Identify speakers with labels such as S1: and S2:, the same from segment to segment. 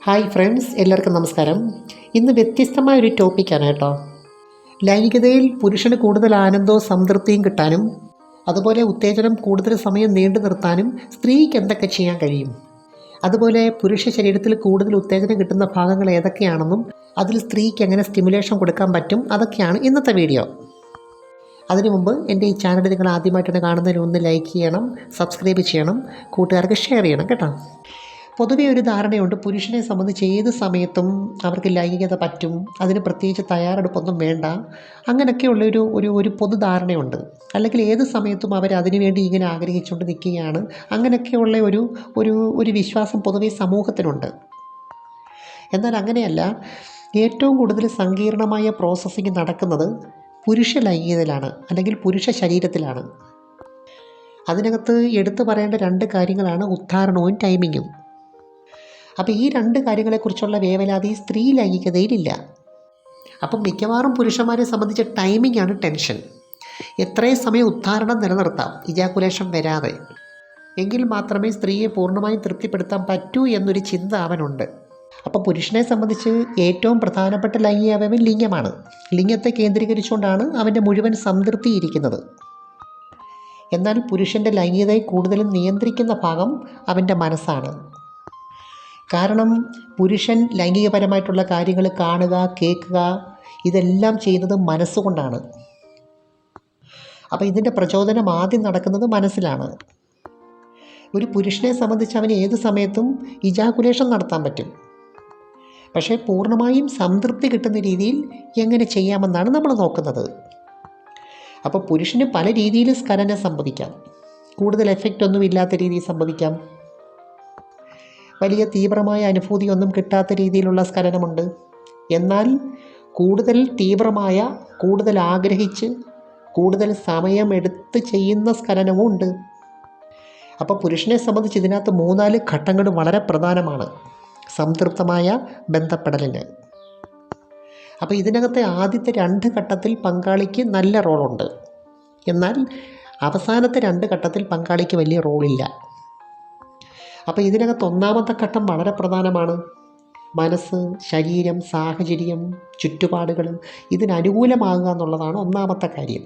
S1: Hi friends, എല്ലാവർക്കും നമസ്കാരം. ഇന്ന് വ്യത്യസ്തമായൊരു ടോപ്പിക്കാണ് കേട്ടോ. ലൈംഗികതയിൽ പുരുഷന് കൂടുതൽ ആനന്ദവും സംതൃപ്തിയും കിട്ടാനും അതുപോലെ ഉത്തേജനം കൂടുതൽ സമയം നീണ്ടു നിർത്താനും സ്ത്രീക്ക് എന്തൊക്കെ ചെയ്യാൻ കഴിയും, അതുപോലെ പുരുഷ ശരീരത്തിൽ കൂടുതൽ ഉത്തേജനം കിട്ടുന്ന ഭാഗങ്ങൾ ഏതൊക്കെയാണെന്നും അതിൽ സ്ത്രീക്ക് എങ്ങനെ സ്റ്റിമുലേഷൻ കൊടുക്കാൻ പറ്റും, അതൊക്കെയാണ് ഇന്നത്തെ വീഡിയോ. അതിനു മുമ്പ് എൻ്റെ ഈ ചാനൽ നിങ്ങൾ ആദ്യമായിട്ടാണ് കാണുന്നതിന് ഒന്ന് ലൈക്ക് ചെയ്യണം, സബ്സ്ക്രൈബ് ചെയ്യണം, കൂട്ടുകാർക്ക് ഷെയർ ചെയ്യണം കേട്ടോ. പൊതുവേ ഒരു ധാരണയുണ്ട്, പുരുഷനെ സംബന്ധിച്ച് ഏത് സമയത്തും അവർക്ക് ലൈംഗികത പറ്റും, അതിന് പ്രത്യേകിച്ച് തയ്യാറെടുപ്പൊന്നും വേണ്ട, അങ്ങനെയൊക്കെയുള്ളൊരു ഒരു ഒരു പൊതുധാരണയുണ്ട്. അല്ലെങ്കിൽ ഏത് സമയത്തും അവർ അതിനുവേണ്ടി ഇങ്ങനെ ആഗ്രഹിച്ചുകൊണ്ട് നിൽക്കുകയാണ്, അങ്ങനെയൊക്കെയുള്ള ഒരു ഒരു ഒരു വിശ്വാസം പൊതുവേ സമൂഹത്തിനുണ്ട്. എന്നാൽ അങ്ങനെയല്ല. ഏറ്റവും കൂടുതൽ സങ്കീർണമായ പ്രോസസ്സിങ് നടക്കുന്നത് പുരുഷ ലൈംഗികതയിലാണ്, അല്ലെങ്കിൽ പുരുഷ ശരീരത്തിലാണ്. അതിനകത്ത് എടുത്തു പറയേണ്ട രണ്ട് കാര്യങ്ങളാണ് ഉദ്ധാരണവും ടൈമിങ്ങും. അപ്പോൾ ഈ രണ്ട് കാര്യങ്ങളെക്കുറിച്ചുള്ള വേവലാതി സ്ത്രീ ലൈംഗികതയിലില്ല. അപ്പം മിക്കവാറും പുരുഷന്മാരെ സംബന്ധിച്ച് ടൈമിംഗ് ആണ് ടെൻഷൻ. എത്രയും സമയം ഉദ്ധാരണം നിലനിർത്താം ഇജാക്കുലേഷൻ വരാതെ, എങ്കിൽ മാത്രമേ സ്ത്രീയെ പൂർണ്ണമായും തൃപ്തിപ്പെടുത്താൻ പറ്റൂ എന്നൊരു ചിന്ത അവനുണ്ട്. അപ്പോൾ പുരുഷനെ സംബന്ധിച്ച് ഏറ്റവും പ്രധാനപ്പെട്ട ലൈംഗിക അവയവം ലിംഗമാണ്. ലിംഗത്തെ കേന്ദ്രീകരിച്ചുകൊണ്ടാണ് അവൻ്റെ മുഴുവൻ സംതൃപ്തി ഇരിക്കുന്നത്. എന്നാൽ പുരുഷൻ്റെ ലൈംഗികതയെ കൂടുതലും നിയന്ത്രിക്കുന്ന ഭാഗം അവൻ്റെ മനസ്സാണ്. കാരണം പുരുഷൻ ലൈംഗികപരമായിട്ടുള്ള കാര്യങ്ങൾ കാണുക, കേൾക്കുക, ഇതെല്ലാം ചെയ്യുന്നത് മനസ്സുകൊണ്ടാണ്. അപ്പോൾ ഇതിൻ്റെ പ്രചോദനം ആദ്യം നടക്കുന്നത് മനസ്സിലാണ്. ഒരു പുരുഷനെ സംബന്ധിച്ച് അവന് ഏത് സമയത്തും ഇജാക്കുലേഷൻ നടത്താൻ പറ്റും. പക്ഷേ പൂർണ്ണമായും സംതൃപ്തി കിട്ടുന്ന രീതിയിൽ എങ്ങനെ ചെയ്യാമെന്നാണ് നമ്മൾ നോക്കുന്നത്. അപ്പോൾ പുരുഷന് പല രീതിയിൽ സ്ഖലനം സംഭവിക്കാം. കൂടുതൽ എഫക്റ്റ് ഒന്നും ഇല്ലാത്ത രീതിയിൽ സംഭവിക്കാം. വലിയ തീവ്രമായ അനുഭൂതിയൊന്നും കിട്ടാത്ത രീതിയിലുള്ള സ്ഖലനമുണ്ട്. എന്നാൽ കൂടുതൽ തീവ്രമായ, കൂടുതൽ ആഗ്രഹിച്ച്, കൂടുതൽ സമയമെടുത്ത് ചെയ്യുന്ന സ്ഖലനവും ഉണ്ട്. അപ്പോൾ പുരുഷനെ സംബന്ധിച്ച് ഇതിനകത്ത് 3-4 ഘട്ടങ്ങൾ വളരെ പ്രധാനമാണ് സംതൃപ്തമായ ബന്ധപ്പെടലിന്. അപ്പോൾ ഇതിനകത്തെ ആദ്യത്തെ 2 ഘട്ടത്തിൽ പങ്കാളിക്ക് നല്ല റോളുണ്ട്. എന്നാൽ അവസാനത്തെ 2 ഘട്ടത്തിൽ പങ്കാളിക്ക് വലിയ റോളില്ല. അപ്പോൾ ഇതിനകത്ത് 1-ാമത്തെ ഘട്ടം വളരെ പ്രധാനമാണ്. മനസ്സ്, ശരീരം, സാഹചര്യം, ചുറ്റുപാടുകൾ ഇതിനനുകൂലമാകുക എന്നുള്ളതാണ് 1-ാമത്തെ കാര്യം.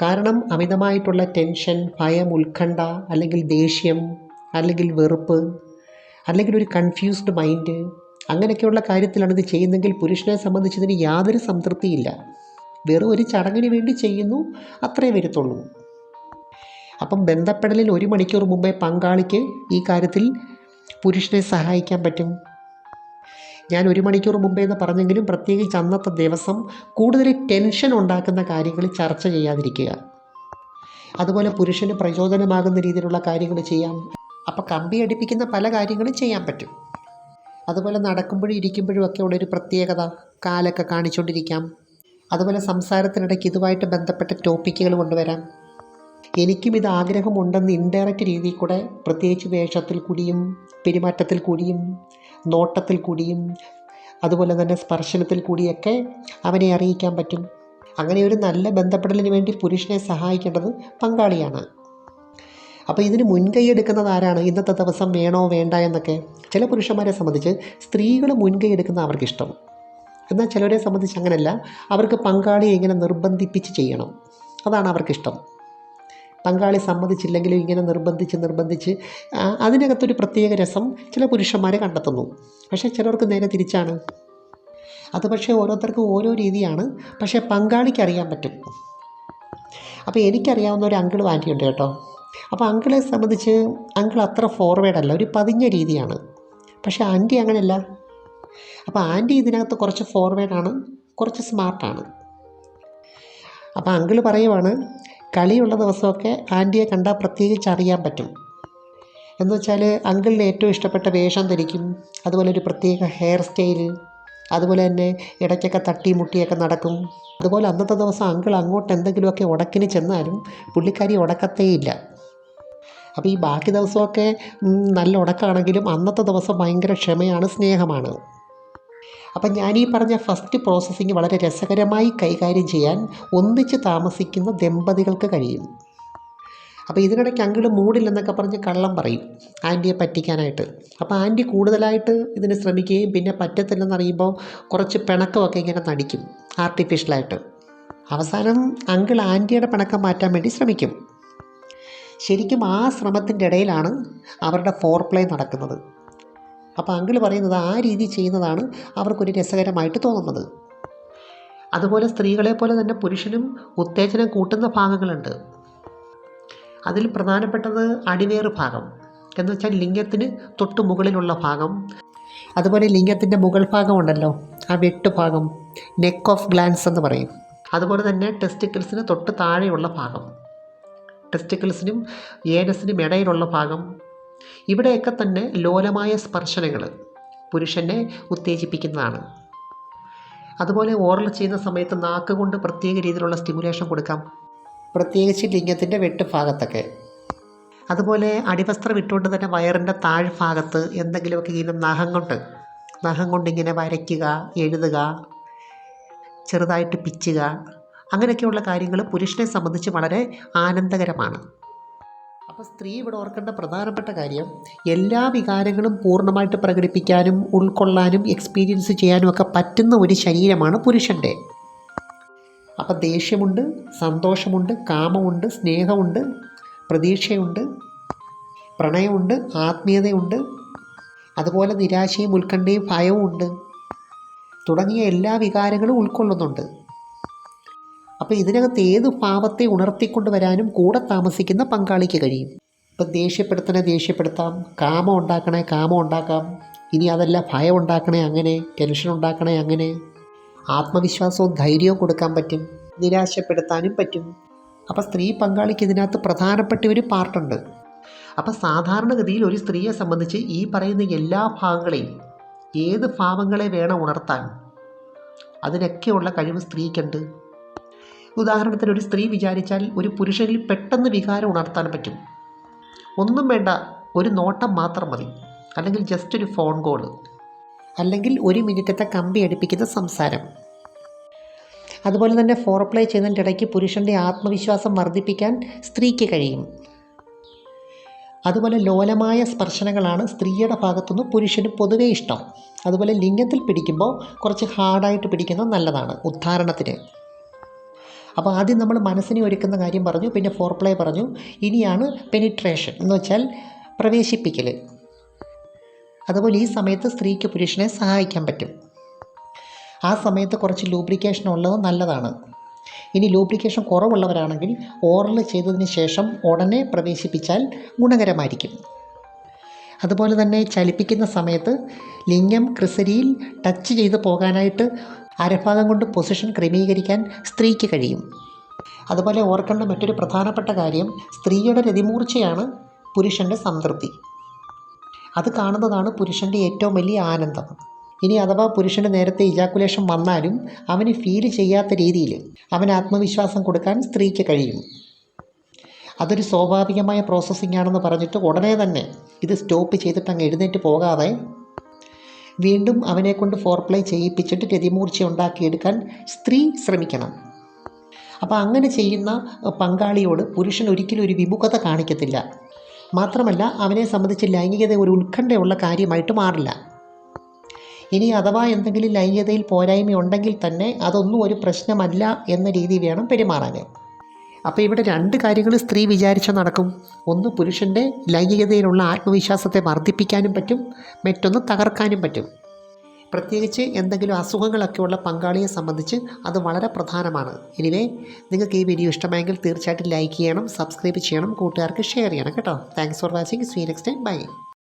S1: കാരണം അമിതമായിട്ടുള്ള ടെൻഷൻ, ഭയം, ഉത്കണ്ഠ, അല്ലെങ്കിൽ ദേഷ്യം, അല്ലെങ്കിൽ വെറുപ്പ്, അല്ലെങ്കിൽ ഒരു കൺഫ്യൂസ്ഡ് മൈൻഡ്, അങ്ങനെയൊക്കെയുള്ള കാര്യത്തിലാണ് ഇത് ചെയ്യുന്നതെങ്കിൽ പുരുഷനെ സംബന്ധിച്ചതിന് യാതൊരു സംതൃപ്തിയില്ല. വെറും ഒരു ചടങ്ങിന് വേണ്ടി ചെയ്യുന്നു, അത്രേ വരുത്തുള്ളൂ. അപ്പം ബന്ധപ്പെടലിൽ 1 മണിക്കൂർ മുമ്പേ പങ്കാളിക്ക് ഈ കാര്യത്തിൽ പുരുഷനെ സഹായിക്കാൻ പറ്റും. ഞാൻ 1 മണിക്കൂർ മുമ്പേ എന്ന് പറഞ്ഞെങ്കിലും പ്രത്യേകിച്ച് അന്നത്തെ ദിവസം കൂടുതൽ ടെൻഷൻ ഉണ്ടാക്കുന്ന കാര്യങ്ങൾ ചർച്ച ചെയ്യാതിരിക്കുക. അതുപോലെ പുരുഷന് പ്രചോദനമാകുന്ന രീതിയിലുള്ള കാര്യങ്ങൾ ചെയ്യാം. അപ്പോൾ കമ്പി അടുപ്പിക്കുന്ന പല കാര്യങ്ങളും ചെയ്യാൻ പറ്റും. അതുപോലെ നടക്കുമ്പോഴും ഇരിക്കുമ്പോഴും ഒക്കെ ഉള്ളൊരു പ്രത്യേകത, കാലൊക്കെ കാണിച്ചുകൊണ്ടിരിക്കാം. അതുപോലെ സംസാരത്തിനിടയ്ക്ക് ഇതുമായിട്ട് ബന്ധപ്പെട്ട ടോപ്പിക്കുകൾ കൊണ്ടുവരാം. എനിക്കും ഇത് ആഗ്രഹമുണ്ടെന്ന് ഇൻഡയറക്റ്റ് രീതിയിൽ കൂടെ, പ്രത്യേകിച്ച് വേഷത്തിൽ കൂടിയും പെരുമാറ്റത്തിൽ കൂടിയും നോട്ടത്തിൽ കൂടിയും അതുപോലെ തന്നെ സ്പർശനത്തിൽ കൂടിയൊക്കെ അവനെ അറിയിക്കാൻ പറ്റും. അങ്ങനെ ഒരു നല്ല ബന്ധപ്പെടലിന് വേണ്ടി പുരുഷനെ സഹായിക്കേണ്ടത് പങ്കാളിയാണ്. അപ്പോൾ ഇതിന് മുൻകൈ എടുക്കുന്നത് ആരാണ്? ഇന്നത്തെ ദിവസം വേണോ വേണ്ട എന്നൊക്കെ ചില പുരുഷന്മാരെ സംബന്ധിച്ച് സ്ത്രീകൾ മുൻകൈ എടുക്കുന്ന അവർക്കിഷ്ടം. എന്നാൽ ചിലരെ സംബന്ധിച്ച് അങ്ങനെയല്ല, അവർക്ക് പങ്കാളിയെ ഇങ്ങനെ നിർബന്ധിപ്പിച്ച് ചെയ്യണം, അതാണ് അവർക്കിഷ്ടം. പങ്കാളി സമ്മതിച്ചില്ലെങ്കിലും ഇങ്ങനെ നിർബന്ധിച്ച് അതിനകത്തൊരു പ്രത്യേക രസം ചില പുരുഷന്മാരെ കണ്ടെത്തുന്നു. പക്ഷേ ചിലർക്ക് നേരെ തിരിച്ചാണ്. അത് പക്ഷേ ഓരോരുത്തർക്കും ഓരോ രീതിയാണ്. പക്ഷേ പങ്കാളിക്ക് അറിയാൻ പറ്റും. അപ്പോൾ എനിക്കറിയാവുന്ന ഒരു അങ്കിളും ആൻറ്റിയുണ്ട് കേട്ടോ. അപ്പോൾ അങ്കിളെ സംബന്ധിച്ച് അങ്കിൾ അത്ര ഫോർവേഡല്ല, ഒരു പതിഞ്ഞ രീതിയാണ്. പക്ഷേ ആൻറ്റി അങ്ങനെയല്ല. അപ്പോൾ ആൻറ്റി ഇതിനകത്ത് കുറച്ച് ഫോർവേഡാണ്, കുറച്ച് സ്മാർട്ടാണ്. അപ്പോൾ അങ്കിൾ പറയുവാണ്, കളിയുള്ള ദിവസമൊക്കെ ആൻറ്റിയെ കണ്ടാൽ പ്രത്യേകിച്ച് അറിയാൻ പറ്റും. എന്ന് വെച്ചാൽ അങ്കിളിന് ഏറ്റവും ഇഷ്ടപ്പെട്ട വേഷം ധരിക്കും, അതുപോലെ ഒരു പ്രത്യേക ഹെയർ സ്റ്റൈല്, അതുപോലെ തന്നെ ഇടയ്ക്കൊക്കെ തട്ടിമുട്ടിയൊക്കെ നടക്കും. അതുപോലെ അന്നത്തെ ദിവസം അങ്കിൾ അങ്ങോട്ട് എന്തെങ്കിലുമൊക്കെ ഉടക്കിന് ചെന്നാലും പുള്ളിക്കാരി ഉടക്കത്തേയില്ല. അപ്പോൾ ഈ ബാക്കി ദിവസമൊക്കെ നല്ല ഉടക്കാണെങ്കിലും അന്നത്തെ ദിവസം ഭയങ്കര ക്ഷമയാണ്, സ്നേഹമാണ്. അപ്പം ഞാനീ പറഞ്ഞ ഫസ്റ്റ് പ്രോസസ്സിങ് വളരെ രസകരമായി കൈകാര്യം ചെയ്യാൻ ഒന്നിച്ച് താമസിക്കുന്ന ദമ്പതികൾക്ക് കഴിയും. അപ്പോൾ ഇതിനിടയ്ക്ക് അങ്കിള് മൂടില്ലെന്നൊക്കെ പറഞ്ഞ് കള്ളം പറയും ആൻറ്റിയെ പറ്റിക്കാനായിട്ട്. അപ്പോൾ ആൻറ്റി കൂടുതലായിട്ട് ഇതിന് ശ്രമിക്കുകയും പിന്നെ പറ്റത്തില്ലെന്നറിയുമ്പോൾ കുറച്ച് പിണക്കമൊക്കെ ഇങ്ങനെ നടിക്കും ആർട്ടിഫിഷ്യലായിട്ട്. അവസാനം അങ്കിൾ ആൻറ്റിയുടെ പിണക്കം മാറ്റാൻ വേണ്ടി ശ്രമിക്കും. ശരിക്കും ആ ശ്രമത്തിൻ്റെ ഇടയിലാണ് അവരുടെ ഫോർപ്ലേ നടക്കുന്നത്. അപ്പോൾ അങ്കിൾ പറയുന്നത് ആ രീതി ചെയ്യുന്നതാണ് അവർക്കൊരു രസകരമായിട്ട് തോന്നുന്നത്. അതുപോലെ സ്ത്രീകളെ പോലെ തന്നെ പുരുഷനും ഉത്തേജനം കൂട്ടുന്ന ഭാഗങ്ങളുണ്ട്. അതിൽ പ്രധാനപ്പെട്ടത് അടിവേറ് ഭാഗം എന്ന് വെച്ചാൽ ലിംഗത്തിന് തൊട്ട് മുകളിലുള്ള ഭാഗം. അതുപോലെ ലിംഗത്തിൻ്റെ മുകൾ ഭാഗമുണ്ടല്ലോ, ആ വെട്ടുഭാഗം, നെക്ക് ഓഫ് ഗ്ലാൻസ് എന്ന് പറയും. അതുപോലെ തന്നെ ടെസ്റ്റിക്കിൾസിന് തൊട്ട് താഴെയുള്ള ഭാഗം, ടെസ്റ്റിക്കിൾസിനും ഏനസിനും ഇടയിലുള്ള ഭാഗം. ഇവിടെയൊക്കെ തന്നെ ലോലമായ സ്പർശനങ്ങൾ പുരുഷനെ ഉത്തേജിപ്പിക്കുന്നതാണ്. അതുപോലെ ഓറൽ ചെയ്യുന്ന സമയത്ത് നാക്ക് കൊണ്ട് പ്രത്യേക രീതിയിലുള്ള സ്റ്റിമുലേഷൻ കൊടുക്കാം, പ്രത്യേകിച്ച് ലിംഗത്തിൻ്റെ വെട്ടുഭാഗത്തൊക്കെ. അതുപോലെ അടിവസ്ത്രം ഇട്ടുകൊണ്ട് തന്നെ വയറിൻ്റെ താഴ്ഭാഗത്ത് എന്തെങ്കിലുമൊക്കെ ഇങ്ങനെ നഖം കൊണ്ട് ഇങ്ങനെ വരയ്ക്കുക, എഴുതുക, ചെറുതായിട്ട് പിച്ചുക, അങ്ങനെയൊക്കെയുള്ള കാര്യങ്ങൾ പുരുഷനെ സംബന്ധിച്ച് വളരെ ആനന്ദകരമാണ്. അപ്പോൾ സ്ത്രീ ഇവിടെ ഓർക്കേണ്ട പ്രധാനപ്പെട്ട കാര്യം, എല്ലാ വികാരങ്ങളും പൂർണ്ണമായിട്ട് പ്രകടിപ്പിക്കാനും ഉൾക്കൊള്ളാനും എക്സ്പീരിയൻസ് ചെയ്യാനും ഒക്കെ പറ്റുന്ന ഒരു ശരീരമാണ് പുരുഷൻ്റെ. അപ്പോൾ ദേഷ്യമുണ്ട്, സന്തോഷമുണ്ട്, കാമമുണ്ട്, സ്നേഹമുണ്ട്, പ്രതീക്ഷയുണ്ട്, പ്രണയമുണ്ട്, ആത്മീയതയുണ്ട്, അതുപോലെ നിരാശയും ഉത്കണ്ഠയും ഭയവും ഉണ്ട്, തുടങ്ങിയ എല്ലാ വികാരങ്ങളും ഉൾക്കൊള്ളുന്നുണ്ട്. അപ്പോൾ ഇതിനകത്ത് ഏത് ഭാവത്തെ ഉണർത്തിക്കൊണ്ട് വരാനും കൂടെ താമസിക്കുന്ന പങ്കാളിക്ക് കഴിയും. ഇപ്പം ദേഷ്യപ്പെടുത്താം, കാമം ഉണ്ടാക്കാം, ഇനി അതല്ല ഭയം ഉണ്ടാക്കണേ അങ്ങനെ, ടെൻഷൻ ഉണ്ടാക്കണേ അങ്ങനെ, ആത്മവിശ്വാസവും ധൈര്യവും കൊടുക്കാൻ പറ്റും, നിരാശപ്പെടുത്താനും പറ്റും. അപ്പോൾ സ്ത്രീ പങ്കാളിക്ക് ഇതിനകത്ത് പ്രധാനപ്പെട്ട ഒരു പാർട്ടുണ്ട്. അപ്പോൾ സാധാരണഗതിയിൽ ഒരു സ്ത്രീയെ സംബന്ധിച്ച് ഈ പറയുന്ന എല്ലാ ഭാഗങ്ങളെയും, ഏത് ഭാവങ്ങളെ വേണം ഉണർത്താൻ, അതിനൊക്കെയുള്ള കഴിവ് സ്ത്രീക്കുണ്ട്. ഉദാഹരണത്തിന് ഒരു സ്ത്രീ വിചാരിച്ചാൽ ഒരു പുരുഷനിൽ പെട്ടെന്ന് വികാരം ഉണർത്താൻ പറ്റും. ഒന്നും വേണ്ട, ഒരു നോട്ടം മാത്രം മതി, അല്ലെങ്കിൽ ജസ്റ്റ് ഒരു ഫോൺ കോൾ, അല്ലെങ്കിൽ 1 മിനിറ്റത്തെ കമ്പി അടുപ്പിക്കുന്ന സംസാരം. അതുപോലെ തന്നെ ഫോർപ്ലേ ചെയ്യുന്നതിൻ്റെ ഇടയ്ക്ക് പുരുഷൻ്റെ ആത്മവിശ്വാസം വർദ്ധിപ്പിക്കാൻ സ്ത്രീക്ക് കഴിയും. അതുപോലെ ലോലമായ സ്പർശനങ്ങളാണ് സ്ത്രീയുടെ ഭാഗത്തുനിന്ന് പുരുഷന് പൊതുവേ ഇഷ്ടം. അതുപോലെ ലിംഗത്തിൽ പിടിക്കുമ്പോൾ കുറച്ച് ഹാർഡായിട്ട് പിടിക്കുന്നത് നല്ലതാണ്, ഉദ്ധാരണത്തിന്. അപ്പോൾ ആദ്യം നമ്മൾ മനസ്സിനെ ഒരുക്കുന്ന കാര്യം പറഞ്ഞു, പിന്നെ ഫോർപ്ലേ പറഞ്ഞു, ഇനിയാണ് പെനിട്രേഷൻ എന്ന് വെച്ചാൽ പ്രവേശിപ്പിക്കൽ. അതുപോലെ ഈ സമയത്ത് സ്ത്രീക്ക് പുരുഷനെ സഹായിക്കാൻ പറ്റും. ആ സമയത്ത് കുറച്ച് ലൂബ്രിക്കേഷൻ ഉള്ളത് നല്ലതാണ്. ഇനി ലൂബ്രിക്കേഷൻ കുറവുള്ളവരാണെങ്കിൽ ഓറൽ ചെയ്തതിന് ശേഷം ഉടനെ പ്രവേശിപ്പിച്ചാൽ ഗുണകരമായിരിക്കും. അതുപോലെ തന്നെ ചലിപ്പിക്കുന്ന സമയത്ത് ലിംഗം ക്രിസരിയിൽ ടച്ച് ചെയ്ത് പോകാനായിട്ട് അരഭാഗം കൊണ്ട് പൊസിഷൻ ക്രമീകരിക്കാൻ സ്ത്രീക്ക് കഴിയും. അതുപോലെ ഓർക്കേണ്ട മറ്റൊരു പ്രധാനപ്പെട്ട കാര്യം, സ്ത്രീയുടെ രതിമൂർച്ചയാണ് പുരുഷൻ്റെ സംതൃപ്തി. അത് കാണുന്നതാണ് പുരുഷൻ്റെ ഏറ്റവും വലിയ ആനന്ദം. ഇനി അഥവാ പുരുഷന് നേരത്തെ ഇജാക്കുലേഷൻ വന്നാലും അവന് ഫീൽ ചെയ്യാത്ത രീതിയിൽ അവന് ആത്മവിശ്വാസം കൊടുക്കാൻ സ്ത്രീക്ക് കഴിയും. അതൊരു സ്വാഭാവികമായ പ്രോസസ്സിംഗ് ആണെന്ന് പറഞ്ഞിട്ട് ഉടനെ തന്നെ ഇത് സ്റ്റോപ്പ് ചെയ്തിട്ട് അങ്ങ് എഴുന്നേറ്റ് പോകാതെ വീണ്ടും അവനെക്കൊണ്ട് ഫോർപ്ലേ ചെയ്യിപ്പിച്ചിട്ട് രതിമൂർച്ച ഉണ്ടാക്കിയെടുക്കാൻ സ്ത്രീ ശ്രമിക്കണം. അപ്പോൾ അങ്ങനെ ചെയ്യുന്ന പങ്കാളിയോട് പുരുഷൻ ഒരിക്കലും ഒരു വിമുഖത കാണിക്കത്തില്ല. മാത്രമല്ല അവനെ സംബന്ധിച്ച് ലൈംഗികത ഒരു ഉത്കണ്ഠയുള്ള കാര്യമായിട്ട് മാറില്ല. ഇനി അഥവാ എന്തെങ്കിലും ലൈംഗികതയിൽ പോരായ്മ ഉണ്ടെങ്കിൽ തന്നെ അതൊന്നും ഒരു പ്രശ്നമല്ല എന്ന രീതി വേണം പെരുമാറാൻ. അപ്പോൾ ഇവിടെ 2 കാര്യങ്ങൾ സ്ത്രീ വിചാരിച്ചാൽ നടക്കും. ഒന്ന്, പുരുഷൻ്റെ ലൈംഗികതയിലുള്ള ആത്മവിശ്വാസത്തെ വർദ്ധിപ്പിക്കാനും പറ്റും, മറ്റൊന്ന് തകർക്കാനും പറ്റും. പ്രത്യേകിച്ച് എന്തെങ്കിലും അസുഖങ്ങളൊക്കെ ഉള്ള പങ്കാളിയെ സംബന്ധിച്ച് അത് വളരെ പ്രധാനമാണ്. എനിവേ, നിങ്ങൾക്ക് ഈ വീഡിയോ ഇഷ്ടമായെങ്കിൽ തീർച്ചയായിട്ടും ലൈക്ക് ചെയ്യണം, സബ്സ്ക്രൈബ് ചെയ്യണം, കൂട്ടുകാർക്ക് ഷെയർ ചെയ്യണം കേട്ടോ. Thanks for watching. See next time. By.